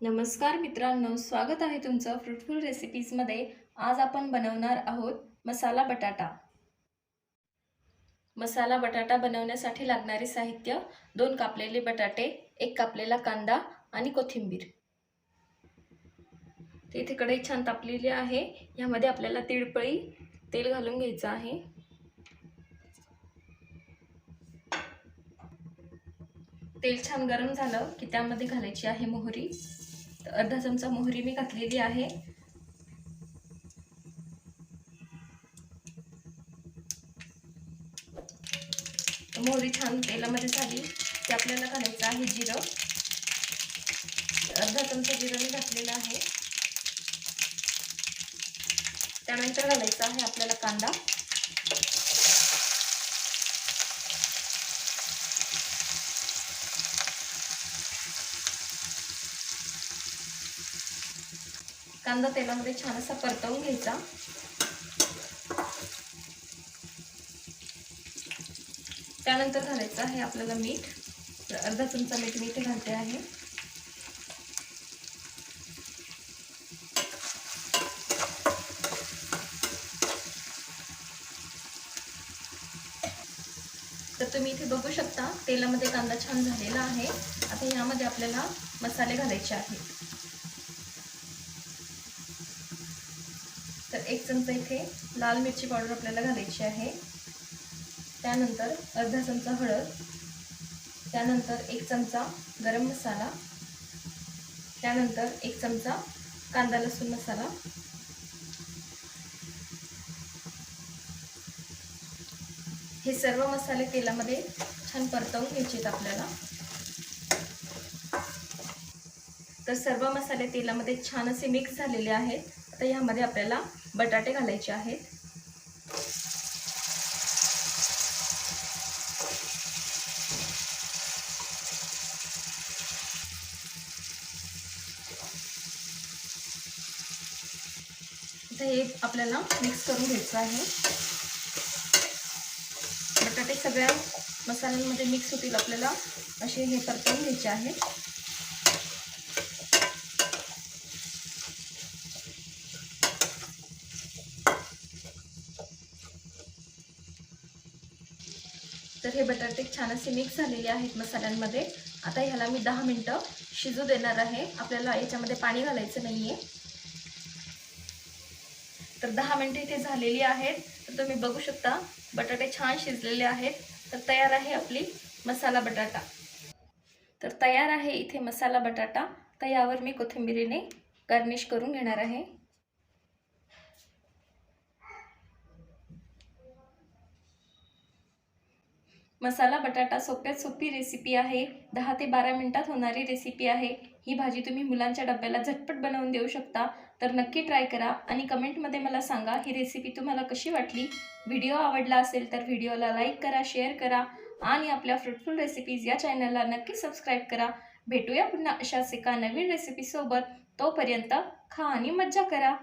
नमस्कार मित्रांनो, स्वागत आहे तुमचं फ्रूटफुल रेसिपीजमध्ये। आज आपण बनवणार आहोत मसाला बटाटा। मसाला बटाटा बनवण्यासाठी लागणारे साहित्य: 2 कापलेले बटाटे, 1 कापलेला कांदा आणि कोथिंबीर। इथे कढई छान तापलेली आहे। यामध्ये आपल्याला तिळपळी तेल घालून घ्यायचं आहे। तेल छान गरम झालं की त्यामध्ये घालायची आहे मोहरी। अर्धा चमचा मोहरी मी घातलेली आहे। मोहरी छान तेलामध्ये झाली की आपल्याला घालायचं आहे जिरं। अर्धा चमचा जिरं मी घातलेलं आहे। त्यानंतर घालायचा आहे आपल्याला कांदा। कांदा तेलामध्ये छान असा परतवून घ्यायचा। त्यानंतर घालायचं आहे आपल्याला मीठ। अर्धा चमचा मीठ मी इथे घालते आहे। तर तुम्ही इथे बघू शकता तेलामध्ये कांदा छान झालेला आहे। आता यामध्ये आपल्याला मसाले घालायचे आहेत। तर 1 चमचा इथे लाल मिरची पावडर आपल्याला घालायची आहे। त्यानंतर अर्धा चमचा हळद, त्यानंतर 1 चमचा गरम मसाला, त्यानंतर 1 चमचा कांदा लसूण मसाला। हे सर्व मसाले तेलामध्ये छान परतवून घ्यायचे आहेत आपल्याला। तर सर्व मसाले तेलामध्ये छान असे मिक्स झालेले आहेत। आता यामध्ये आपल्याला बटाटे घालायचे आहेत। आता हे आपल्याला मिक्स करून घ्यायचं आहे। बटाटे सगळ्या मसाल्यांमध्ये मिक्स होतील आपल्याला असे हे परतवून घ्यायचे आहे। तर हे बटाटे छान असे मिक्स झालेले आहेत मसाल्यांमध्ये। आता ह्याला मी 10 मिनिटं शिजू देणार आहे। आपल्याला याच्यामध्ये पाणी घालायचं नाहीये। तर 10 मिनिटे इथे झालेली आहेत। तर तुम्ही बघू शकता बटाटे छान शिजलेले आहेत। तर तयार आहे आपली मसाला बटाटा। तर तयार आहे इथे मसाला बटाटा। तर यावर मी कोथिंबीरीने गार्निश करून घेणार आहे। मसाला बटाटा सोप्यात सोपी रेसिपी आहे। 10 ते 12 मिनिटात होणारी रेसिपी आहे। ही भाजी तुम्ही मुलांच्या डब्याला झटपट बनवून देऊ शकता। तर नक्की ट्राय करा आणि कमेंटमध्ये मला सांगा ही रेसिपी तुम्हाला कशी वाटली। व्हिडिओ आवडला असेल तर व्हिडिओला लाईक करा, शेअर करा आणि आपल्या फ्रूटफुल रेसिपीज या चॅनलला नक्की सबस्क्राईब करा। भेटूया पुन्हा अशाच एका नवीन रेसिपी सोबत। तोपर्यंत खा आणि मज्जा करा।